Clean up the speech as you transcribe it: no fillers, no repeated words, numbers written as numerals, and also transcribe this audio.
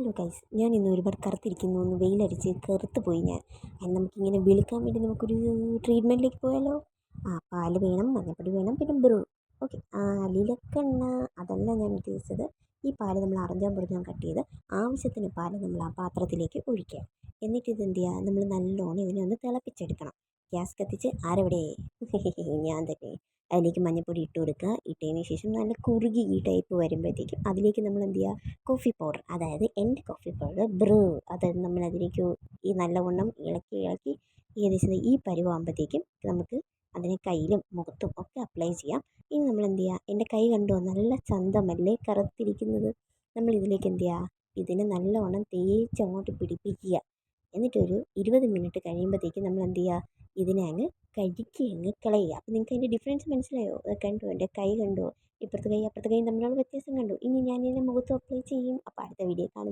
Hello guys, ഞാൻ ഇന്ന് ഒരുപാട് കറുത്തിരിക്കുന്നു. ഒന്ന് വെയിലടിച്ച് കറുത്ത് പോയി ഞാൻ. അതിന് നമുക്കിങ്ങനെ വെളുക്കാൻ വേണ്ടി നമുക്കൊരു ട്രീറ്റ്മെൻറ്റിലേക്ക് പോയാലോ? പാല് വേണം, മഞ്ഞപ്പൊടി വേണം, പിന്നെ ബ്രൂ. ഓക്കെ, അലിലക്കെണ്ണ അതല്ല ഞാൻ ഉദ്ദേശിച്ചത്. ഈ പാല് നമ്മൾ അറിഞ്ഞാൻ പുറഞ്ഞാൻ കട്ട് ചെയ്ത് ആവശ്യത്തിന് പാല് നമ്മൾ ആ പാത്രത്തിലേക്ക് ഒഴിക്കുക. എന്നിട്ട് ഇതെന്ത് ചെയ്യുക, നമ്മൾ നല്ലോണം ഇതിനെ ഒന്ന് തിളപ്പിച്ചെടുക്കണം. ഗ്യാസ് കത്തിച്ച് ആരവിടെ? ഞാൻ തന്നെ. അതിലേക്ക് മഞ്ഞപ്പൊടി ഇട്ട് കൊടുക്കുക. ഇട്ടതിന് ശേഷം നല്ല കുറുകി ഈ ടൈപ്പ് വരുമ്പോഴത്തേക്കും അതിലേക്ക് നമ്മൾ എന്ത് ചെയ്യുക, കോഫി പൗഡർ, അതായത് എൻ്റെ കോഫി പൗഡർ ബ്രൂ, അത് നമ്മൾ അതിലേക്ക് ഈ നല്ലവണ്ണം ഇളക്കി ഇളക്കി ഏകദേശം ഈ പരുവാകുമ്പോഴത്തേക്കും നമുക്ക് അതിനെ കയ്യിലും മുഖത്തും ഒക്കെ അപ്ലൈ ചെയ്യാം. ഇനി നമ്മൾ എന്ത് ചെയ്യുക, എൻ്റെ കൈ കണ്ടോ നല്ല ചന്തമല്ലേ കറുത്തിരിക്കുന്നത്. നമ്മൾ ഇതിലേക്ക് എന്ത് ചെയ്യുക, ഇതിനെ നല്ലവണ്ണം തേച്ചങ്ങോട്ട് പിടിപ്പിക്കുക. എന്നിട്ടൊരു 20 മിനിറ്റ് കഴിയുമ്പോഴത്തേക്കും നമ്മൾ എന്ത് ചെയ്യുക, ഇതിനെ അങ്ങ് കഴുകി അങ്ങ് കളയുക. അപ്പോൾ നിങ്ങൾക്ക് അതിൻ്റെ ഡിഫറൻസ് മനസ്സിലായോ? കണ്ടോ, എൻ്റെ കൈ കണ്ടോ, ഇപ്പുറത്തെ കൈ അപ്പുറത്തെ കൈ തമ്മിലുള്ള വ്യത്യാസം കണ്ടു. ഇനി ഞാൻ ഇതിനെ മുഖത്ത് അപ്ലൈ ചെയ്യും. അപ്പോൾ അടുത്ത വീഡിയോ കാണും.